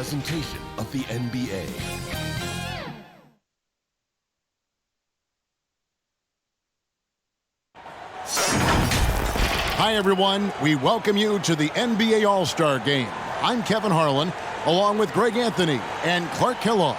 presentation of the NBA. Hi, everyone. We welcome you to the NBA All-Star Game. I'm Kevin Harlan, along with Greg Anthony and Clark Kellogg.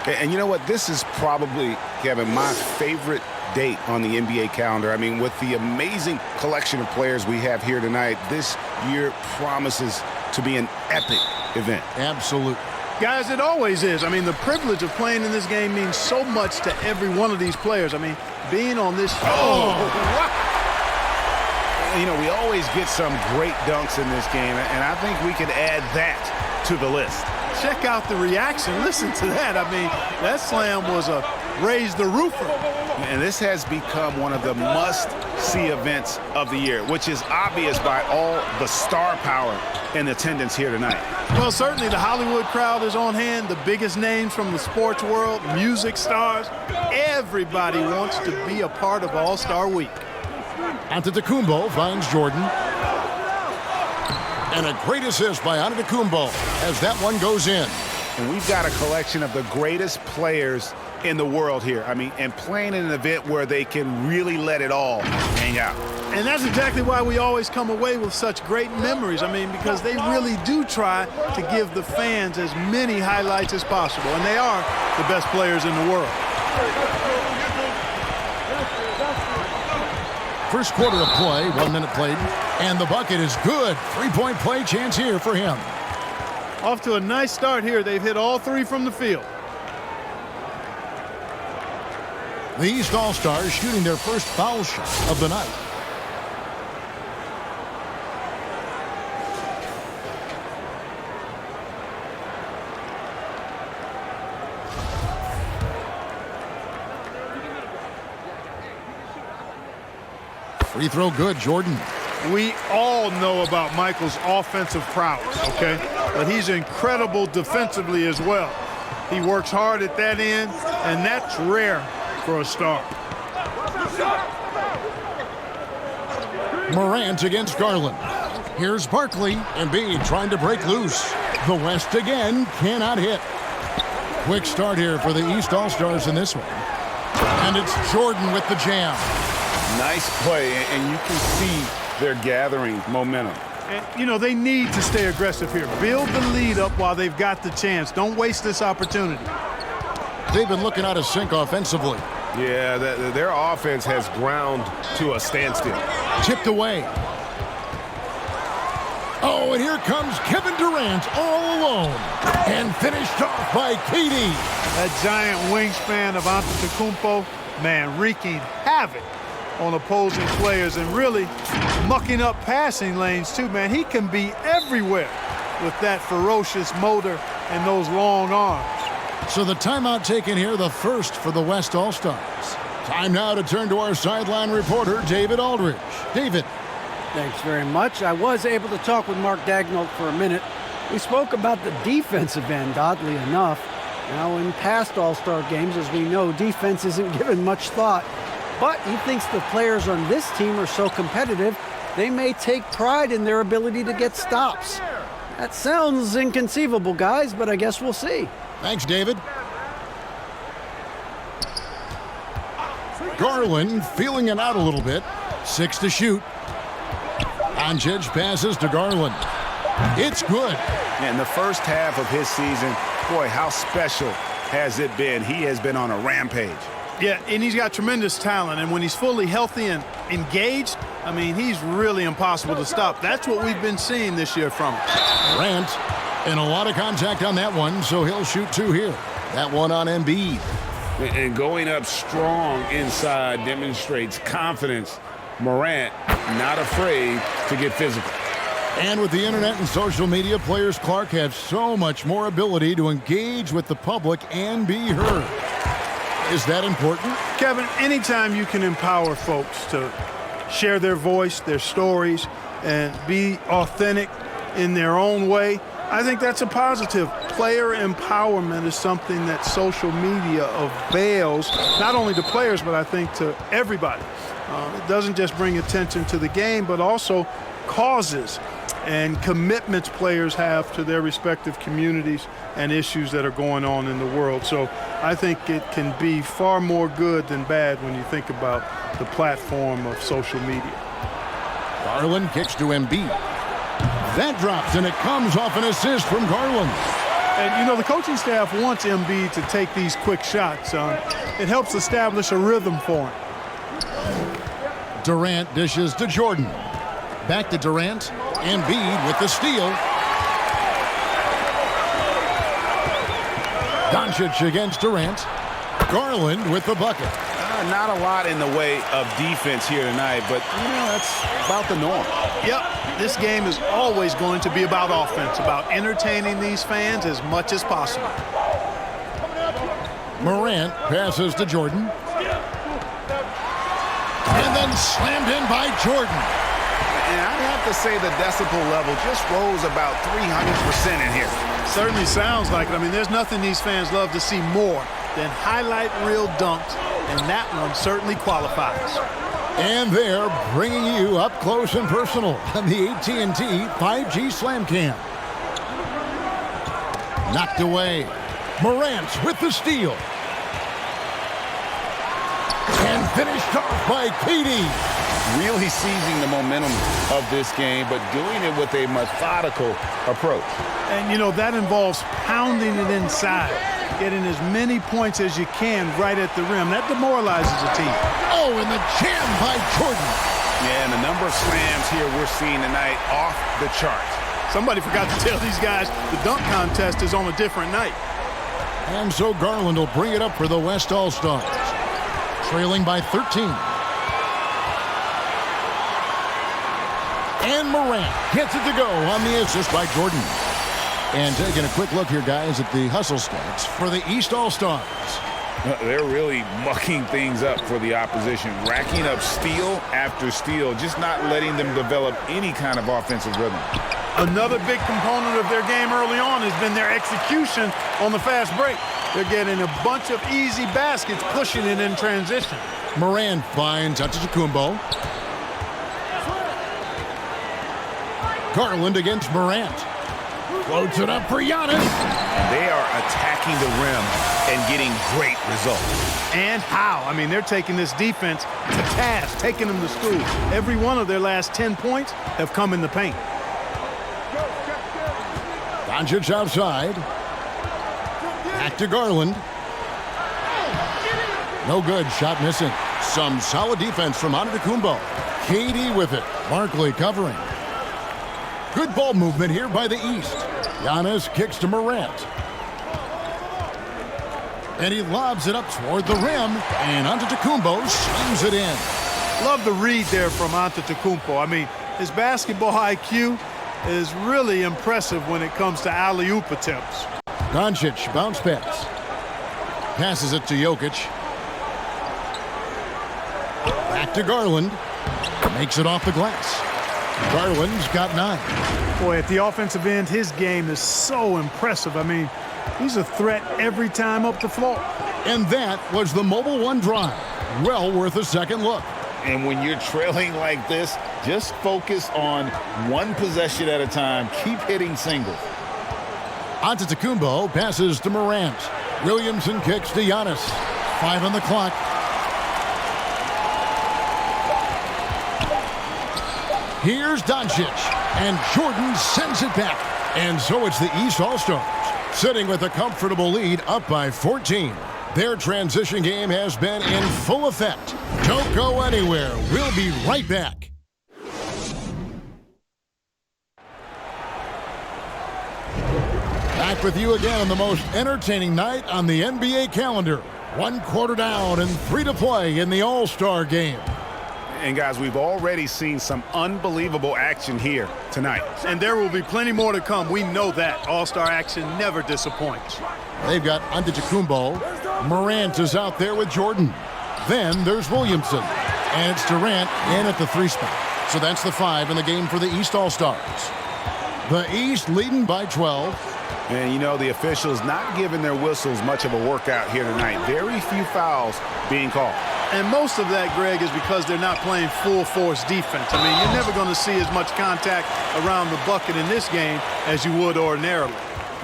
And you know what? This is probably, Kevin, my favorite date on the NBA calendar. I mean, with the amazing collection of players we have here tonight, this year promises to be an epic event. Absolutely. Guys, it always is. I mean, the privilege of playing in this game means so much to every one of these players. I mean, being on this... You know, we always get some great dunks in this game, and I think we can add that to the list. Check out the reaction. Listen to that. I mean, that slam was a raise the roofer. And this has become one of the must-see events of the year, which is obvious by all the star power in attendance here tonight. Well, certainly the Hollywood crowd is on hand, the biggest names from the sports world, music stars. Everybody wants to be a part of All-Star Week. Antetokounmpo finds Jordan. And a great assist by Antetokounmpo as that one goes in. And we've got a collection of the greatest players in the world here. I mean, and playing in an event where they can really let it all hang out. And that's exactly why we always come away with such great memories. I mean, because they really do try to give the fans as many highlights as possible. And they are the best players in the world. First quarter of play, 1 minute played, and the bucket is good. Three-point play chance here for him. Off to a nice start here. They've hit all three from the field. The East All-Stars shooting their first foul shot of the night. Free throw good, Jordan. We all know about Michael's offensive prowess, okay? But he's incredible defensively as well. He works hard at that end, and that's rare for a star. Morant against Garland. Here's Barkley. Embiid trying to break loose. The West again cannot hit. Quick start here for the East All-Stars in this one. And it's Jordan with the jam. Nice play, and you can see they're gathering momentum. And, you know, they need to stay aggressive here. Build the lead up while they've got the chance. Don't waste this opportunity. They've been looking out of sync offensively. Yeah, their offense has ground to a standstill. Tipped away. Oh, and here comes Kevin Durant all alone. And finished off by KD. That giant wingspan of Antetokounmpo, man, wreaking havoc on opposing players and really mucking up passing lanes too, man. He can be everywhere with that ferocious motor and those long arms. So the timeout taken here, the first for the West All-Stars. Time now to turn to our sideline reporter, David Aldridge. David. Thanks very much. I was able to talk with Mark Daigneault for a minute. We spoke about the defensive end, oddly enough. Now, in past All-Star games, as we know, defense isn't given much thought. But he thinks the players on this team are so competitive, they may take pride in their ability to get stops. That sounds inconceivable, guys, but I guess we'll see. Thanks, David. Garland feeling it out a little bit. 6 to shoot. Doncic passes to Garland. It's good. And the first half of his season, boy, how special has it been? He has been on a rampage. Yeah, and he's got tremendous talent, and when he's fully healthy and engaged, I mean, he's really impossible to stop. That's what we've been seeing this year from him. Durant, and a lot of contact on that one, so he'll shoot 2 here. That one on Embiid. And going up strong inside demonstrates confidence. Morant not afraid to get physical. And with the internet and social media, players, Clark, have so much more ability to engage with the public and be heard. Is that important? Kevin, anytime you can empower folks to share their voice, their stories, and be authentic in their own way, I think that's a positive. Player empowerment is something that social media avails, not only to players, but I think to everybody. It doesn't just bring attention to the game, but also causes and commitments players have to their respective communities and issues that are going on in the world. So I think it can be far more good than bad when you think about the platform of social media. Garland kicks to Embiid. That drops, and it comes off an assist from Garland. And, you know, the coaching staff wants Embiid to take these quick shots. It helps establish a rhythm for him. Durant dishes to Jordan. Back to Durant. Embiid with the steal. Doncic against Durant. Garland with the bucket. Not a lot in the way of defense here tonight, but, you know, that's about the norm. Yep, this game is always going to be about offense, about entertaining these fans as much as possible. Morant passes to Jordan. And then slammed in by Jordan. And I'd have to say the decibel level just rose about 300% in here. Certainly sounds like it. I mean, there's nothing these fans love to see more than highlight reel dunks, and that one certainly qualifies. And they're bringing you up close and personal on the AT&T 5G Slam Cam. Knocked away. Morant with the steal. And finished off by KD. Really seizing the momentum of this game, but doing it with a methodical approach. And, you know, that involves pounding it inside, getting as many points as you can right at the rim. That demoralizes a team. Oh, and the jam by Jordan. Yeah, and the number of slams here we're seeing tonight off the charts. Somebody forgot to tell these guys the dunk contest is on a different night. And so Garland will bring it up for the West All-Stars. Trailing by 13. And Morant gets it to go on the assist by Jordan. And taking a quick look here, guys, at the hustle stats for the East All-Stars. They're really mucking things up for the opposition, racking up steal after steal, just not letting them develop any kind of offensive rhythm. Another big component of their game early on has been their execution on the fast break. They're getting a bunch of easy baskets, pushing it in transition. Morant finds Antetokounmpo. Garland against Morant. Floats it up for Giannis. They are attacking the rim and getting great results. And how? I mean, they're taking this defense to task, taking them to school. Every one of their last 10 points have come in the paint. Doncic outside. Back to Garland. No good. Shot missing. Some solid defense from Antetokounmpo. KD with it. Barkley covering. Good ball movement here by the East. Giannis kicks to Morant. And he lobs it up toward the rim. And Antetokounmpo slams it in. Love the read there from Antetokounmpo. I mean, his basketball IQ is really impressive when it comes to alley-oop attempts. Doncic bounce pass. Passes it to Jokic. Back to Garland. Makes it off the glass. Garland's got 9. Boy, at the offensive end, his game is so impressive. I mean, he's a threat every time up the floor. And that was the Mobile One drive. Well worth a second look. And when you're trailing like this, just focus on one possession at a time. Keep hitting singles. Antetokounmpo passes to Morant. Williamson kicks to Giannis. 5 on the clock. Here's Doncic. And Jordan sends it back. And so it's the East All-Stars sitting with a comfortable lead up by 14. Their transition game has been in full effect. Don't go anywhere. We'll be right back. Back with you again on the most entertaining night on the NBA calendar. 1 quarter down and 3 to play in the All-Star game. And guys, we've already seen some unbelievable action here tonight. And there will be plenty more to come. We know that. All-Star action never disappoints. They've got Antetokounmpo. Morant is out there with Jordan. Then there's Williamson. And it's Durant in at the 3 spot. So that's the 5 in the game for the East All-Stars. The East leading by 12. And, you know, the officials not giving their whistles much of a workout here tonight. Very few fouls being called. And most of that, Greg, is because they're not playing full-force defense. I mean, you're never going to see as much contact around the bucket in this game as you would ordinarily.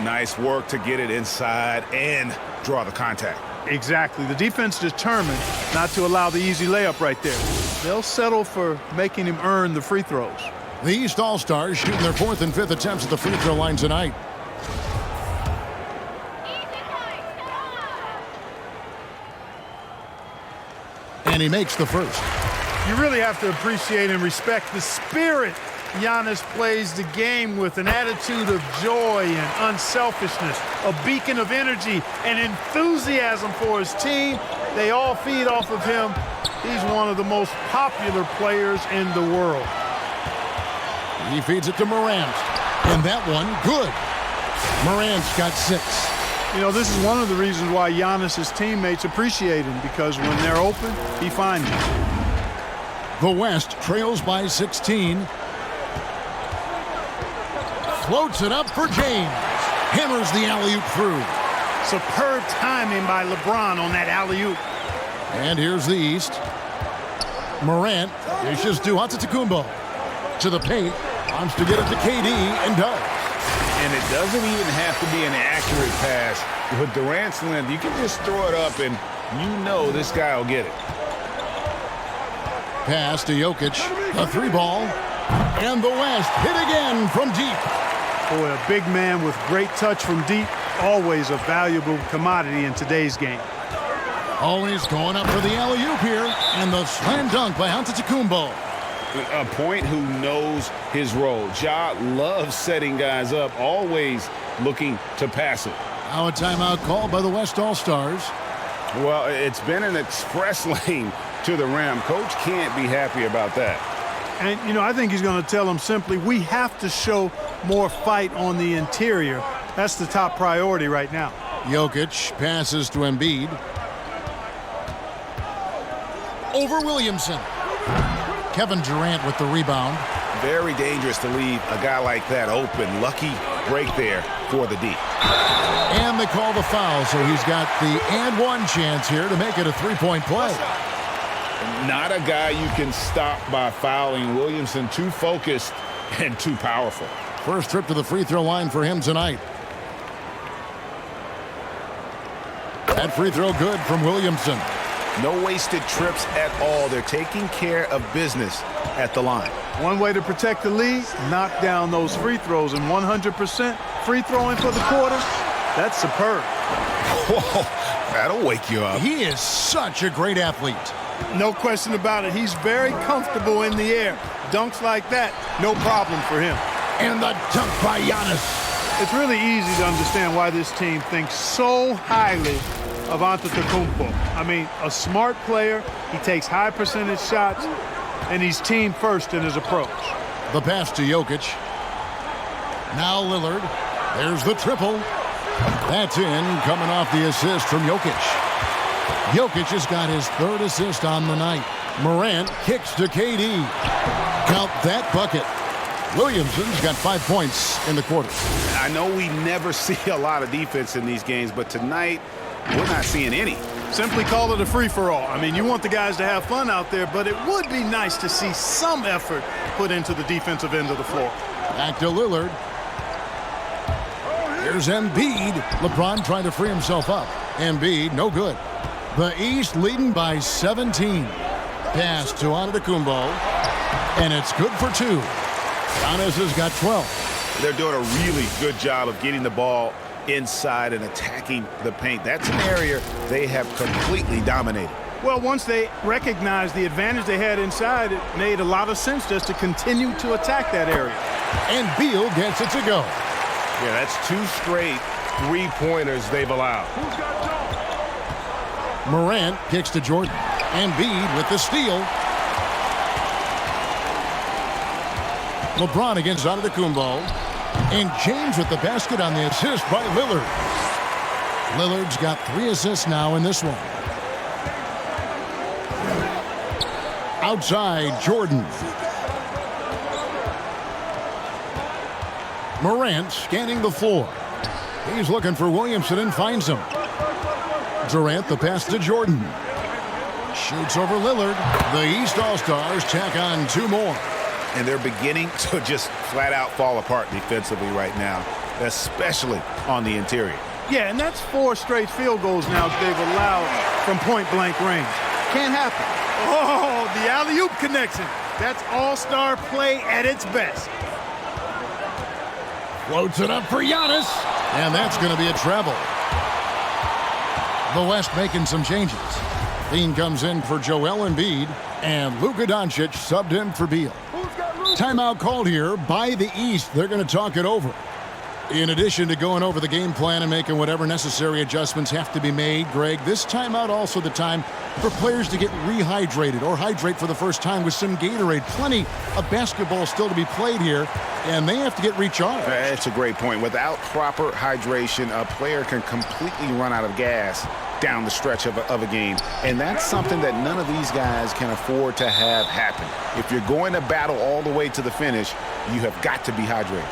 Nice work to get it inside and draw the contact. Exactly. The defense determined not to allow the easy layup right there. They'll settle for making him earn the free throws. The East All-Stars shooting their 4th and 5th attempts at the free throw line tonight. And he makes the first. You really have to appreciate and respect the spirit Giannis plays the game with, an attitude of joy and unselfishness, a beacon of energy and enthusiasm for his team. They all feed off of him. He's one of the most popular players in the world. He feeds it to Morant. And that one, good. Morant's got 6. You know, this is one of the reasons why Giannis' teammates appreciate him, because when they're open, he finds them. The West trails by 16. Floats it up for James. Hammers the alley-oop through. Superb timing by LeBron on that alley-oop. And here's the East. Morant dishes to Antetokounmpo. To the paint. Wants to get it to KD and does. And it doesn't even have to be an accurate pass. With Durant's length, you can just throw it up and you know this guy will get it. Pass to Jokic. A 3-ball. And the West hit again from deep. Boy, a big man with great touch from deep, always a valuable commodity in today's game. Always going up for the alley-oop here. And the slam dunk by Antetokounmpo. A point who knows his role. Ja loves setting guys up, always looking to pass it. Now a timeout called by the West All-Stars. Well, it's been an express lane to the rim. Coach can't be happy about that. And, you know, I think he's going to tell them simply, we have to show more fight on the interior. That's the top priority right now. Jokic passes to Embiid. Over Williamson. Kevin Durant with the rebound. Very dangerous to leave a guy like that open. Lucky break there for the D. And they call the foul, so he's got the and one chance here to make it a 3-point play. Not a guy you can stop by fouling. Williamson too focused and too powerful. First trip to the free throw line for him tonight. That free throw good from Williamson. No wasted trips at all. They're taking care of business at the line. One way to protect the lead, knock down those free throws, and 100% free throwing for the quarter. That's superb. Whoa, that'll wake you up. He is such a great athlete. No question about it. He's very comfortable in the air. Dunks like that, no problem for him. And the dunk by Giannis. It's really easy to understand why this team thinks so highly of Antetokounmpo. I mean, a smart player, he takes high percentage shots, and he's team first in his approach. The pass to Jokic. Now Lillard. There's the triple. That's in, coming off the assist from Jokic. Jokic has got his 3rd assist on the night. Morant kicks to KD. Count that bucket. Williamson's got 5 points in the quarter. I know we never see a lot of defense in these games, but tonight we're not seeing any. Simply call it a free-for-all. I mean, you want the guys to have fun out there, but it would be nice to see some effort put into the defensive end of the floor. Back to Lillard. Here's Embiid. LeBron trying to free himself up. Embiid, no good. The East leading by 17. Pass to Antetokounmpo. And it's good for 2. Giannis has got 12. They're doing a really good job of getting the ball inside and attacking the paint. That's an area they have completely dominated. Well, once they recognized the advantage they had inside, it made a lot of sense just to continue to attack that area. And Beal gets it to go. Yeah, that's 2 straight 3-pointers they've allowed. Morant kicks to Jordan. Embiid with the steal. LeBron against Antetokounmpo. And James with the basket on the assist by Lillard. Lillard's got 3 assists now in this one. Outside, Jordan. Morant scanning the floor. He's looking for Williamson and finds him. Durant the pass to Jordan. Shoots over Lillard. The East All-Stars tack on 2 more. And they're beginning to just flat out fall apart defensively right now, especially on the interior. Yeah, and that's 4 straight field goals now they've allowed from point-blank range. Can't happen. Oh, the alley-oop connection. That's all-star play at its best. Floats it up for Giannis. And that's going to be a treble. The West making some changes. Dean comes in for Joel Embiid, and Luka Doncic subbed in for Beal. Timeout called here by the East. They're going to talk it over. In addition to going over the game plan and making whatever necessary adjustments have to be made, Greg, this timeout also the time for players to get rehydrated or hydrate for the first time with some Gatorade. Plenty of basketball still to be played here, and they have to get recharged. That's a great point. Without proper hydration, a player can completely run out of gas down the stretch of a game. And that's something that none of these guys can afford to have happen. If you're going to battle all the way to the finish, you have got to be hydrated.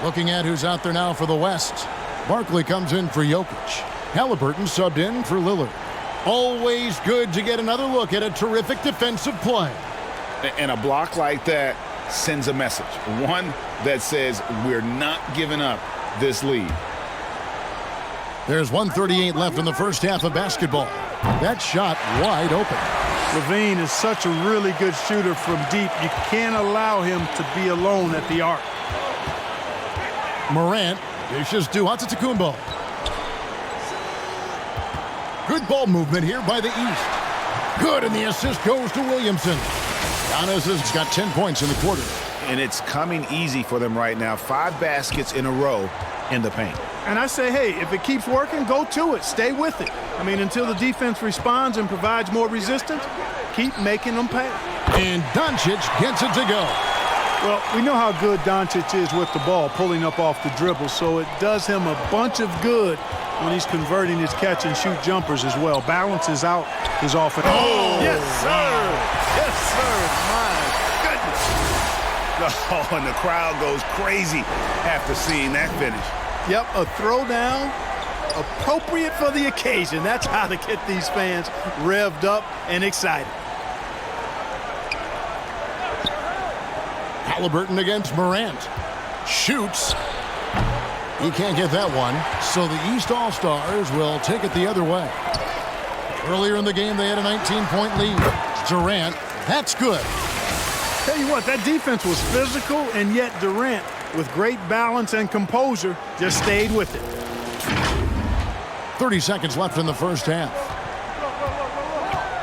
Looking at who's out there now for the West. Barkley comes in for Jokic. Halliburton subbed in for Lillard. Always good to get another look at a terrific defensive play. And a block like that sends a message. One that says we're not giving up this lead. There's 1:38 left in the first half of basketball. That shot wide open. LaVine is such a really good shooter from deep. You can't allow him to be alone at the arc. Morant dishes to Antetokounmpo. Good ball movement here by the East. Good, and the assist goes to Williamson. Giannis has got 10 points in the quarter. And it's coming easy for them right now. 5 baskets in a row in the paint. And I say, hey, if it keeps working, go to it. Stay with it. I mean, until the defense responds and provides more resistance, keep making them pay. And Doncic gets it to go. Well, we know how good Doncic is with the ball, pulling up off the dribble, so it does him a bunch of good when he's converting his catch-and-shoot jumpers as well. Balances out his offense. Oh! Yes, sir! Yes, sir! My goodness! Oh, and the crowd goes crazy after seeing that finish. Yep, a throwdown appropriate for the occasion. That's how to get these fans revved up and excited. Halliburton against Morant. Shoots. He can't get that one, so the East All-Stars will take it the other way. Earlier in the game, they had a 19-point lead. Durant, that's good. Tell you what, that defense was physical, and yet Durant, with great balance and composure, just stayed with it. 30 seconds left in the first half.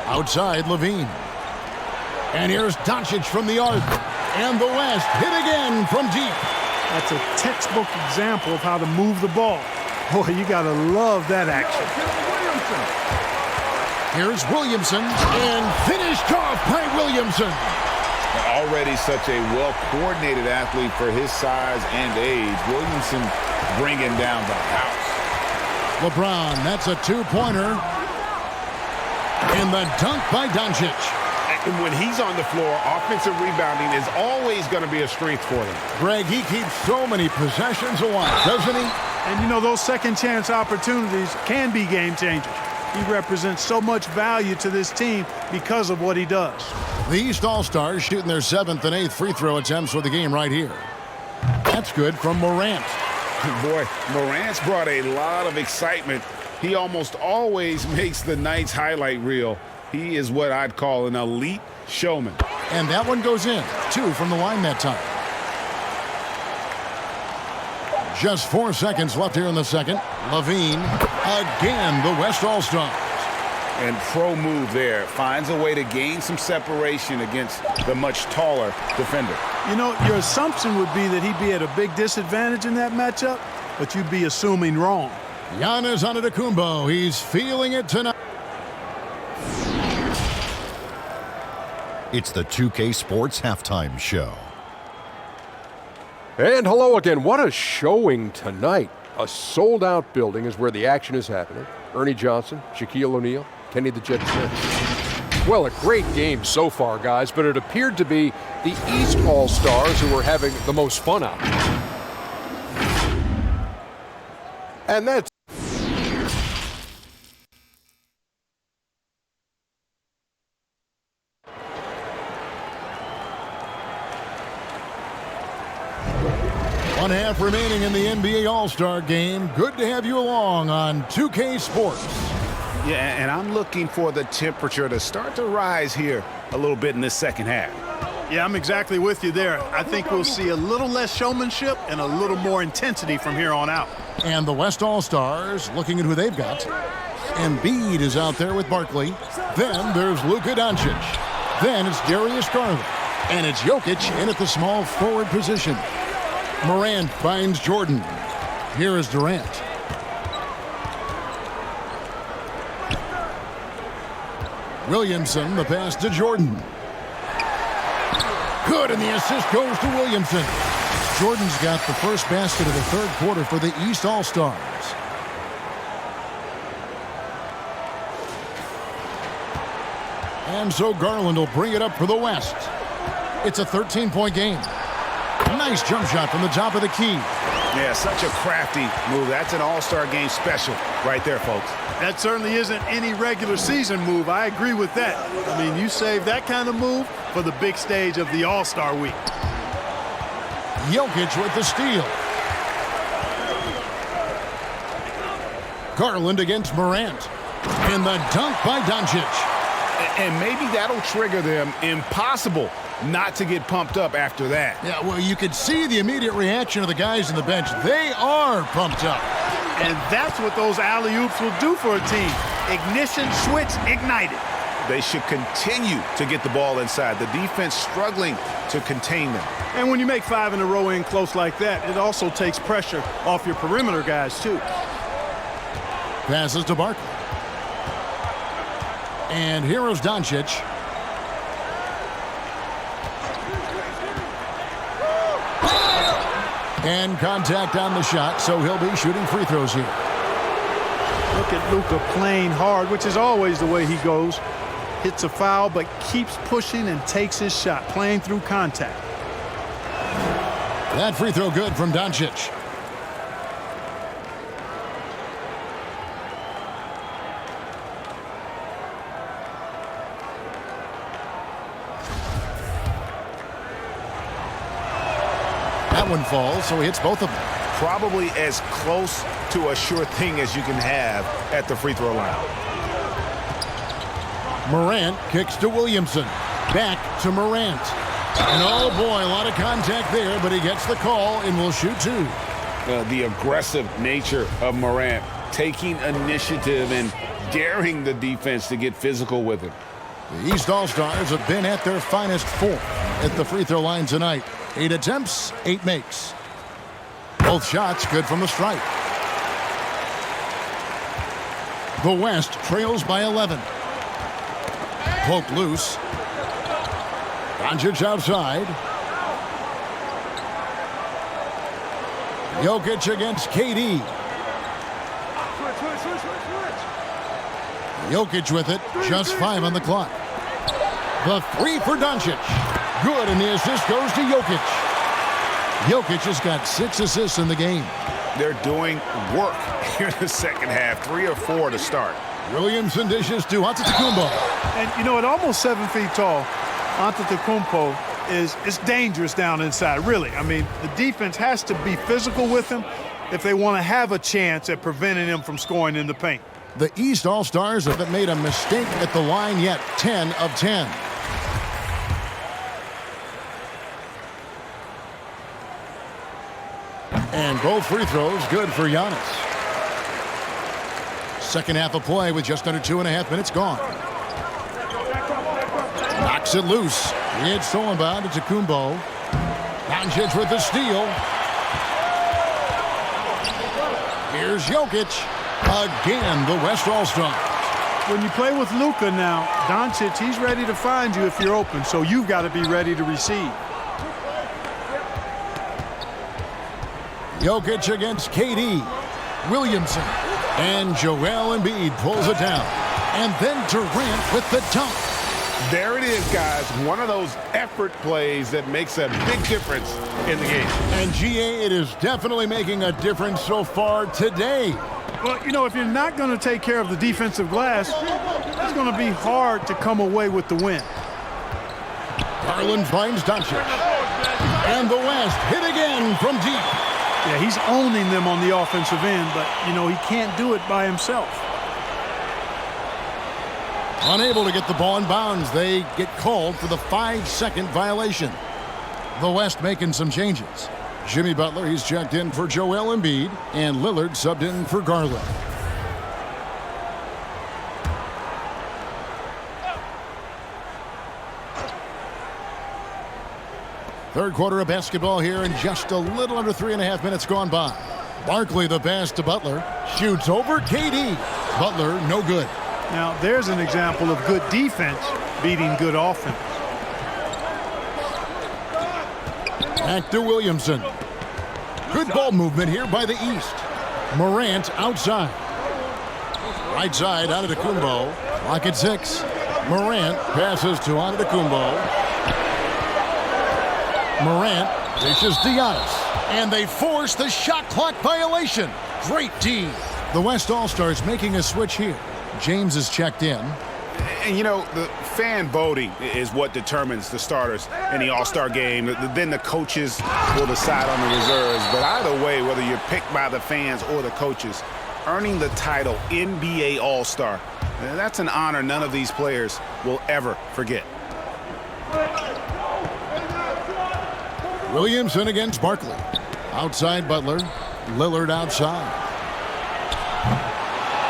Outside, Levine. And here's Doncic from the arc. And the West hit again from deep. That's a textbook example of how to move the ball. Boy, you got to love that action. Here's Williamson, and finished off by Williamson. Already such a well-coordinated athlete for his size and age. Williamson bringing down the house. LeBron, that's a 2-pointer. And the dunk by Doncic. And when he's on the floor, offensive rebounding is always going to be a strength for them. Greg, he keeps so many possessions alive, doesn't he? And, you know, those second-chance opportunities can be game changers. He represents so much value to this team because of what he does. The East All-Stars shooting their 7th and 8th free throw attempts for the game right here. That's good from Morant. Boy, Morant's brought a lot of excitement. He almost always makes the night's highlight reel. He is what I'd call an elite showman. And that one goes in. 2 from the line that time. Just 4 seconds left here in the second. Levine, again, the West All-Stars. And pro move there. Finds a way to gain some separation against the much taller defender. You know, your assumption would be that he'd be at a big disadvantage in that matchup, but you'd be assuming wrong. Giannis Antetokounmpo, he's feeling it tonight. It's the 2K Sports Halftime Show. And hello again. What a showing tonight. A sold-out building is where the action is happening. Ernie Johnson, Shaquille O'Neal, Kenny the Jet Smith. Well, a great game so far, guys, but it appeared to be the East All-Stars who were having the most fun out there. And that's All-Star Game. Good to have you along on 2K Sports. Yeah, and I'm looking for the temperature to start to rise here a little bit in this second half. Yeah, I'm exactly with you there. I think we'll see a little less showmanship and a little more intensity from here on out. And the West All-Stars looking at who they've got. Embiid is out there with Barkley. Then there's Luka Doncic. Then it's Darius Garland. And it's Jokic in at the small forward position. Morant finds Jordan. Here is Durant. Williamson, the pass to Jordan. Good, and the assist goes to Williamson. Jordan's got the first basket of the third quarter for the East All-Stars. And so Garland will bring it up for the West. It's a 13-point game. Nice jump shot from the top of the key. Yeah, such a crafty move. That's an All-Star Game special right there, folks. That certainly isn't any regular season move. I agree with that. I mean, you save that kind of move for the big stage of the All-Star Week. Jokic with the steal. Garland against Morant. And the dunk by Doncic. And maybe that'll trigger them. Impossible not to get pumped up after that. Yeah, well, you could see the immediate reaction of the guys on the bench. They are pumped up. And that's what those alley-oops will do for a team. Ignition, switch, ignited. They should continue to get the ball inside. The defense struggling to contain them. And when you make 5 in a row in close like that, it also takes pressure off your perimeter guys, too. Passes to Barkley. And here is Doncic. And contact on the shot, so he'll be shooting free throws here. Look at Luka playing hard, which is always the way he goes. Hits a foul, but keeps pushing and takes his shot, playing through contact. That free throw good from Doncic. That one falls, so he hits both of them. Probably as close to a sure thing as you can have at the free throw line. Morant kicks to Williamson. Back to Morant. And oh boy, a lot of contact there, but he gets the call and will shoot two. The aggressive nature of Morant, taking initiative and daring the defense to get physical with him. The East All-Stars have been at their finest form at the free throw line tonight. 8 attempts, 8 makes. Both shots good from the stripe. The West trails by 11. Poked loose. Doncic outside. Jokic against KD. Jokic with it. Just 5 on the clock. The three for Doncic. Good, and the assist goes to Jokic. Jokic has got 6 assists in the game. They're doing work here in the second half. 3 or 4 to start. Williamson dishes to Antetokounmpo. And, you know, at almost 7 feet tall, Antetokounmpo is dangerous down inside, really. I mean, the defense has to be physical with him if they want to have a chance at preventing him from scoring in the paint. The East All-Stars haven't made a mistake at the line yet. 10 of 10. And both free throws good for Giannis. Second half of play with just under 2.5 minutes gone. Knocks it loose. It's stolen by Antetokounmpo. Doncic with the steal. Here's Jokic. Again, the West All-Stars. When you play with Luka now, Doncic, he's ready to find you if you're open, so you've got to be ready to receive. Jokic against KD. Williamson. And Joel Embiid pulls it down. And then Durant with the dunk. There it is, guys. One of those effort plays that makes a big difference in the game. And GA, it is definitely making a difference so far today. Well, you know, if you're not going to take care of the defensive glass, it's going to be hard to come away with the win. Garland finds Doncic. And the West hit again from deep. Yeah, he's owning them on the offensive end, but, you know, he can't do it by himself. Unable to get the ball in bounds. They get called for the 5-second violation. The West making some changes. Jimmy Butler, he's checked in for Joel Embiid, and Lillard subbed in for Garland. Third quarter of basketball here, and just a little under 3.5 minutes gone by. Barkley the pass to Butler. Shoots over KD. Butler, no good. Now, there's an example of good defense beating good offense. Back to Williamson. Good ball movement here by the East. Morant outside. Right side, Antetokounmpo. Clock at 6. Morant passes to Antetokounmpo. Morant dishes to Giannis. And they force the shot clock violation. Great D. The West All-Stars making a switch here. James is checked in. And, you know, the fan voting is what determines the starters in the All-Star game. Then the coaches will decide on the reserves. But either way, whether you're picked by the fans or the coaches, earning the title NBA All-Star, that's an honor none of these players will ever forget. Williamson against Barkley. Outside Butler. Lillard outside.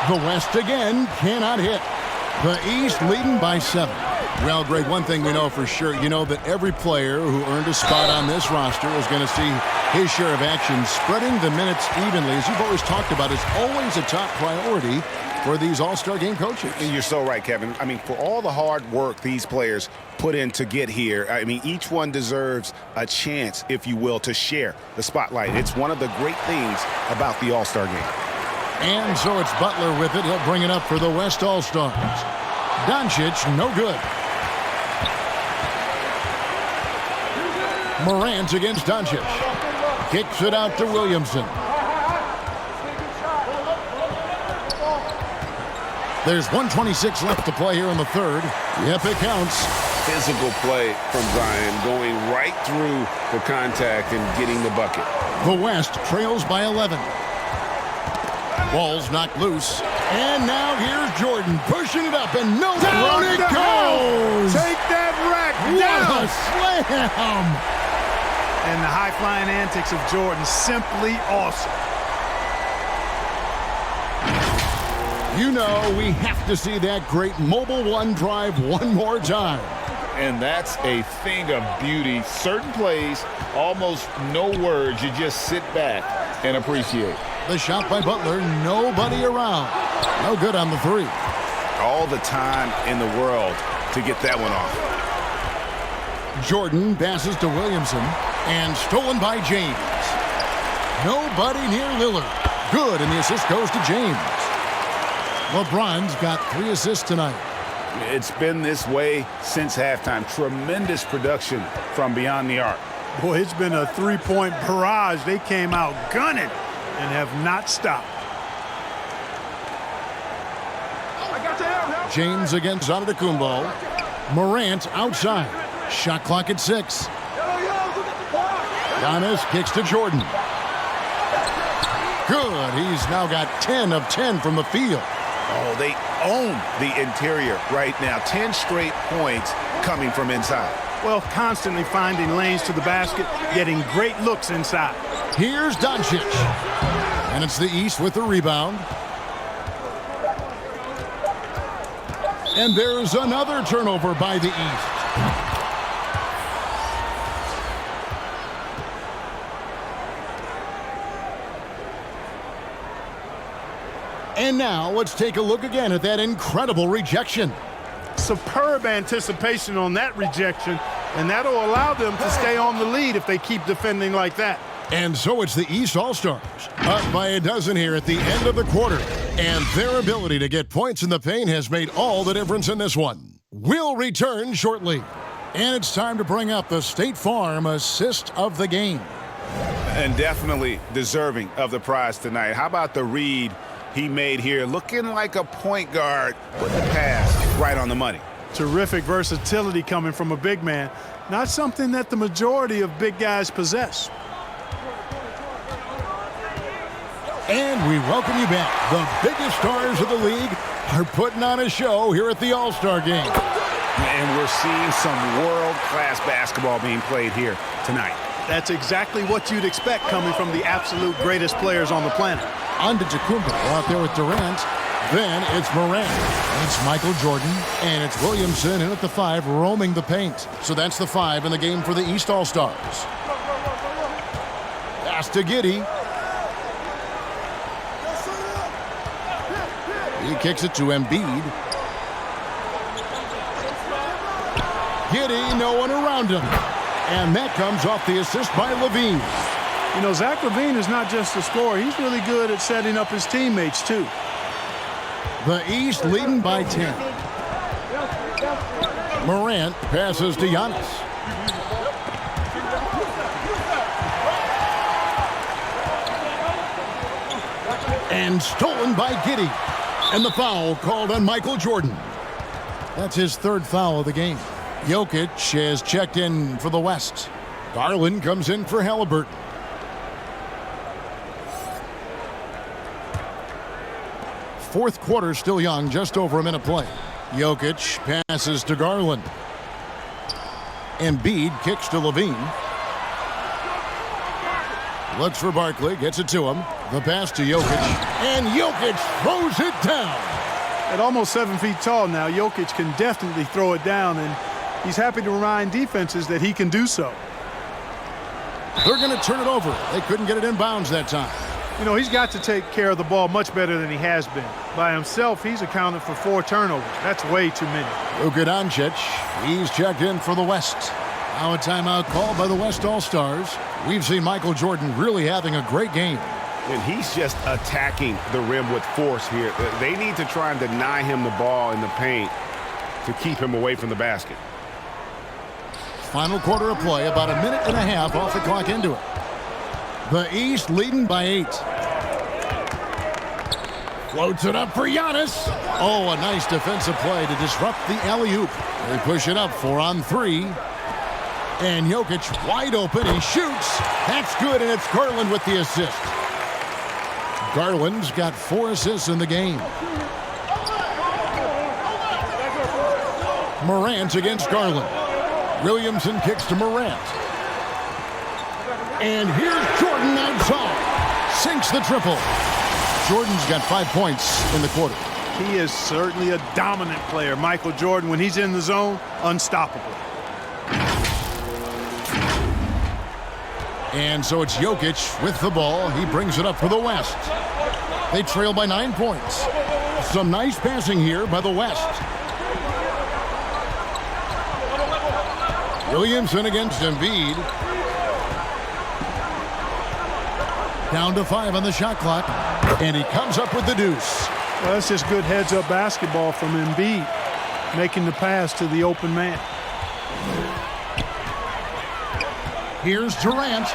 The West again cannot hit. The East leading by 7. Well, Greg, one thing we know for sure, you know that every player who earned a spot on this roster is going to see his share of action. Spreading the minutes evenly, as you've always talked about, is always a top priority for these All-Star game coaches. You're so right, Kevin. I mean, for all the hard work these players put in to get here, I mean, each one deserves a chance, if you will, to share the spotlight. It's one of the great things about the All-Star game. And so it's Butler with it. He'll bring it up for the West All-Stars. Doncic, no good. Morant against Doncic. Kicks it out to Williamson. There's 1:26 left to play here in the third. Yep, it counts. Physical play from Zion, going right through the contact and getting the bucket. The West trails by 11. Ball's knocked loose. And now here's Jordan pushing it up, and down it goes! Take that rack down! What a slam! And the high-flying antics of Jordan, simply awesome. You know we have to see that great mobile one drive one more time. And that's a thing of beauty. Certain plays, almost no words. You just sit back and appreciate. The shot by Butler, nobody around. No good on the three. All the time in the world to get that one off. Jordan passes to Williamson, and stolen by James. Nobody near Lillard. Good, and the assist goes to James. LeBron's got 3 assists tonight. It's been this way since halftime. Tremendous production from beyond the arc. Boy, it's been a three-point barrage. They came out gunning and have not stopped. James against Antetokounmpo. Morant outside. Shot clock at 6. Giannis kicks to Jordan. Good. He's now got 10 of 10 from the field. Oh, they own the interior right now. 10 straight points coming from inside. Well, constantly finding lanes to the basket, getting great looks inside. Here's Doncic. And it's the East with the rebound. And there's another turnover by the East. And now let's take a look again at that incredible rejection. Superb anticipation on that rejection, and that'll allow them to stay on the lead if they keep defending like that. And so it's the East All-Stars, up by a dozen here at the end of the quarter. And their ability to get points in the paint has made all the difference in this one. We'll return shortly. And it's time to bring up the State Farm assist of the game. And definitely deserving of the prize tonight. How about the read he made here? Looking like a point guard with the pass right on the money. Terrific versatility coming from a big man. Not something that the majority of big guys possess. And we welcome you back. The biggest stars of the league are putting on a show here at the All-Star Game. And we're seeing some world-class basketball being played here tonight. That's exactly what you'd expect coming from the absolute greatest players on the planet. Antetokounmpo out there with Durant. Then it's Morant. It's Michael Jordan. And it's Williamson in at the 5 roaming the paint. So that's the 5 in the game for the East All-Stars. Pass to Giddey. He kicks it to Embiid. Giddey, no one around him. And that comes off the assist by Levine. You know, Zach LaVine is not just a scorer. He's really good at setting up his teammates, too. The East leading by 10. Morant passes to Giannis. And stolen by Giddey. And the foul called on Michael Jordan. That's his 3rd foul of the game. Jokic has checked in for the West. Garland comes in for Halliburton. Fourth quarter still young, just over a minute play. Jokic passes to Garland. Embiid kicks to Levine. Looks for Barkley, gets it to him. The pass to Jokic, and Jokic throws it down. At almost 7 feet tall now, Jokic can definitely throw it down, and he's happy to remind defenses that he can do so. They're going to turn it over. They couldn't get it in bounds that time. You know, he's got to take care of the ball much better than he has been. By himself, he's accounted for 4 turnovers. That's way too many. Luka Doncic, he's checked in for the West. Now a timeout called by the West All-Stars. We've seen Michael Jordan really having a great game. And he's just attacking the rim with force here. They need to try and deny him the ball in the paint to keep him away from the basket. Final quarter of play, about a minute and a half off the clock into it. The East leading by 8. Floats it up for Giannis. Oh, a nice defensive play to disrupt the alley-oop. They push it up 4 on 3. And Jokic wide open. He shoots. That's good, and it's Garland with the assist. Garland's got 4 assists in the game. Morant against Garland. Williamson kicks to Morant. And here's Jordan outside. Sinks the triple. Jordan's got 5 points in the quarter. He is certainly a dominant player. Michael Jordan, when he's in the zone, unstoppable. And so it's Jokic with the ball. He brings it up for the West. They trail by 9 points. Some nice passing here by the West. Williamson against Embiid. Down to 5 on the shot clock. And he comes up with the deuce. Well, that's just good heads-up basketball from Embiid, making the pass to the open man. Here's Durant.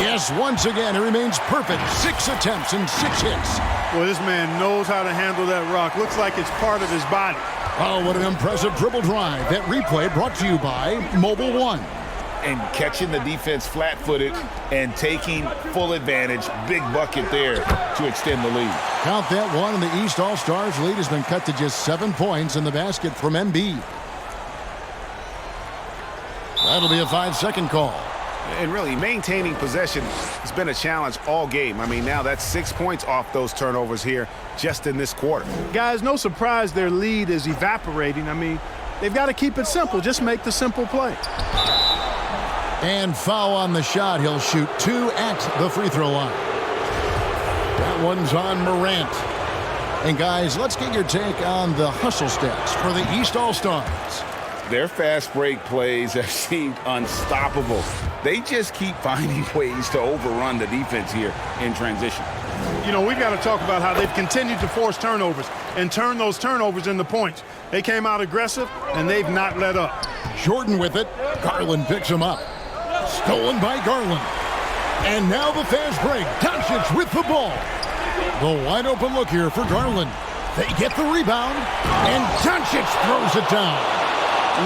Yes, once again, he remains perfect. 6 attempts and 6 hits. Well, this man knows how to handle that rock. Looks like it's part of his body. Oh, what an impressive dribble drive. That replay brought to you by Mobile One. And catching the defense flat-footed and taking full advantage. Big bucket there to extend the lead. Count that one, and the East All-Stars lead has been cut to just 7 points in the basket from Embiid. That'll be a 5-second call. And really, maintaining possession has been a challenge all game. I mean, now that's 6 points off those turnovers here just in this quarter. Guys, no surprise their lead is evaporating. I mean, they've got to keep it simple. Just make the simple play. And foul on the shot. He'll shoot 2 at the free throw line. That one's on Morant. And guys, let's get your take on the hustle stats for the East All-Stars. Their fast break plays have seemed unstoppable. They just keep finding ways to overrun the defense here in transition. You know, we've got to talk about how they've continued to force turnovers and turn those turnovers into points. They came out aggressive, and they've not let up. Jordan with it. Garland picks him up. Stolen by Garland. And now the fast break. Doncic with the ball. The wide open look here for Garland. They get the rebound, and Doncic throws it down.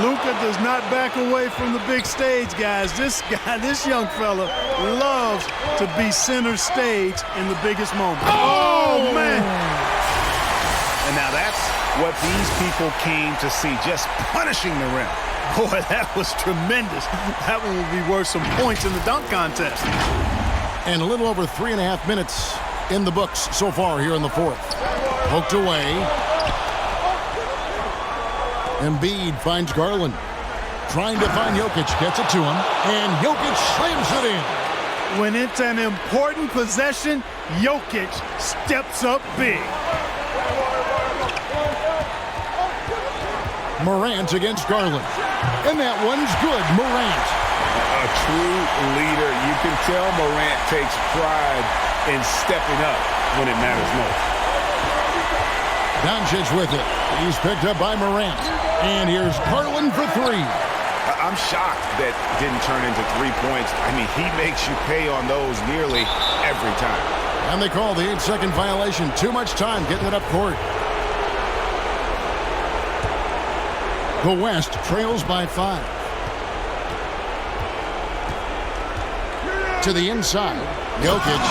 Luka does not back away from the big stage, guys. This young fella loves to be center stage in the biggest moment. Oh, man. And now that's what these people came to see, just punishing the rim. Boy, that was tremendous. That one will be worth some points in the dunk contest. And a little over 3.5 minutes in the books so far here in the fourth. Poked away. Embiid finds Garland. Trying to find Jokic. Gets it to him. And Jokic slams it in. When it's an important possession, Jokic steps up big. Morant against Garland. And that one's good. Morant. A true leader. You can tell Morant takes pride in stepping up when it matters most. Doncic with it. He's picked up by Morant. And here's Garland for three. I'm shocked that didn't turn into 3 points. I mean, he makes you pay on those nearly every time. And they call the 8-second violation. Too much time getting it up court. The West trails by 5. To the inside. Jokic.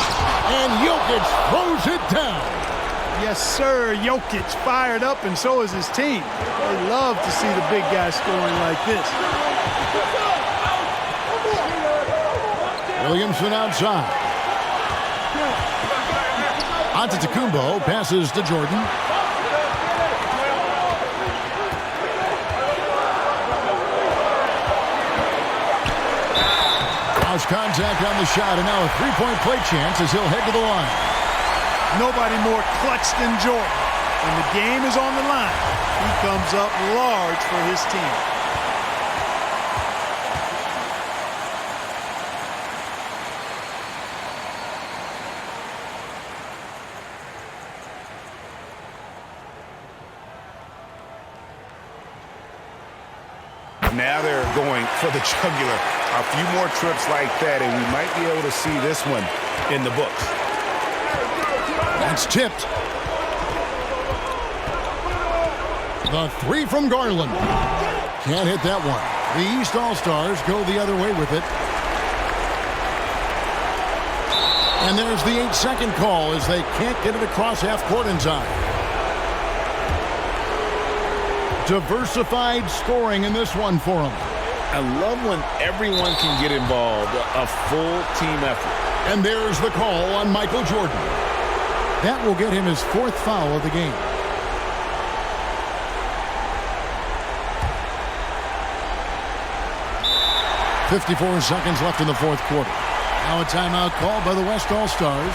And Jokic throws it down. Yes, sir. Jokic fired up, and so is his team. They love to see the big guy scoring like this. Williamson outside. Antetokounmpo passes to Jordan. House contact on the shot, and now a three-point play chance as he'll head to the line. Nobody more clutch than Jordan. When the game is on the line, he comes up large for his team. Now they're going for the jugular. A few more trips like that, and we might be able to see this one in the books. It's tipped. The three from Garland. Can't hit that one. The East All-Stars go the other way with it. And there's the 8-second call as they can't get it across half court in time. Diversified scoring in this one for them. I love when everyone can get involved, a full team effort. And there's the call on Michael Jordan. That will get him his 4th foul of the game. .54 seconds left in the fourth quarter. Now a timeout called by the West All-Stars.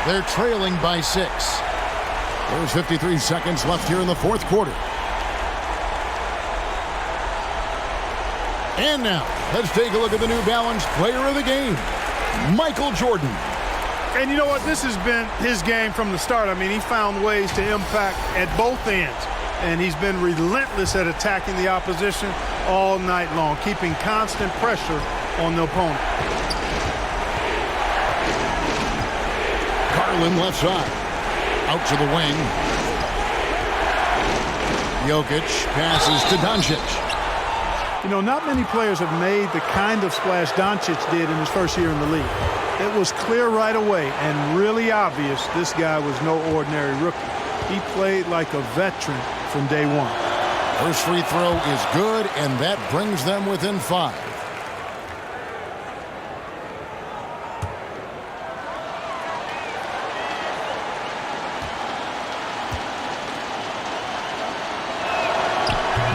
They're trailing by 6. There's 53 seconds left here in the fourth quarter. And now, let's take a look at the New Balance player of the game, Michael Jordan. And you know what? This has been his game from the start. I mean, he found ways to impact at both ends. And he's been relentless at attacking the opposition all night long, keeping constant pressure on the opponent. Garland left side. Out to the wing. Jokic passes to Doncic. You know, not many players have made the kind of splash Doncic did in his first year in the league. It was clear right away and really obvious this guy was no ordinary rookie. He played like a veteran from day one. First free throw is good, and that brings them within 5.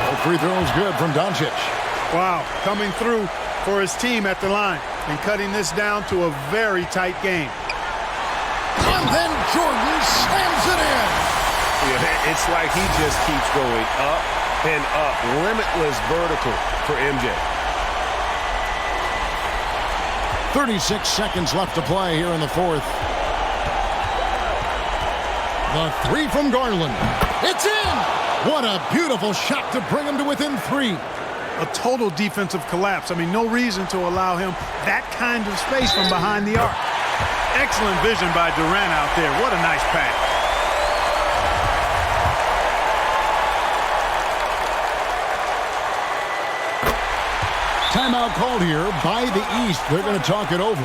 No free throw is good from Doncic. Wow, coming through for his team at the line and cutting this down to a very tight game. And then Jordan slams it in. Yeah, it's like he just keeps going up and up. Limitless vertical for MJ. 36 seconds left to play here in the fourth. The three from Garland. It's in! What a beautiful shot to bring him to within 3. A total defensive collapse. I mean, no reason to allow him that kind of space from behind the arc. Excellent vision by Durant out there. What a nice pass. Timeout called here by the East. They're going to talk it over.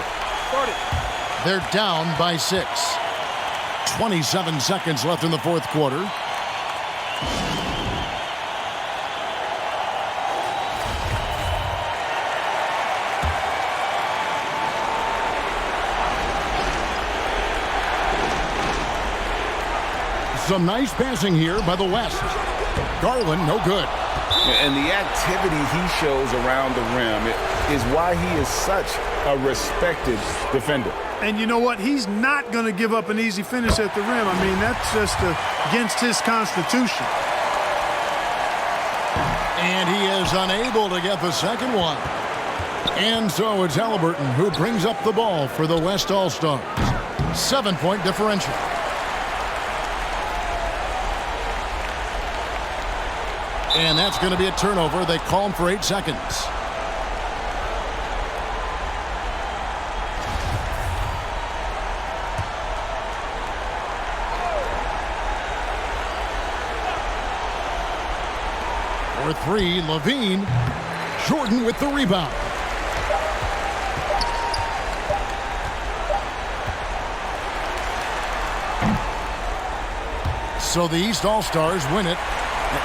They're down by 6. 27 seconds left in the fourth quarter. Some nice passing here by the West. Garland, no good. And the activity he shows around the rim is why he is such a respected defender. And you know what? He's not going to give up an easy finish at the rim. I mean, that's just against his constitution. And he is unable to get the second one. And so it's Halliburton who brings up the ball for the West All-Stars. 7-point differential. And that's going to be a turnover. They call him for 8 seconds. For 3, Levine. Jordan with the rebound. So the East All-Stars win it.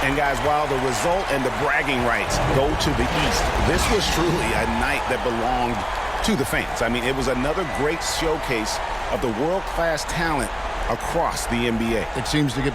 And guys, while the result and the bragging rights go to the East, this was truly a night that belonged to the fans. I mean, it was another great showcase of the world-class talent across the NBA. It seems to get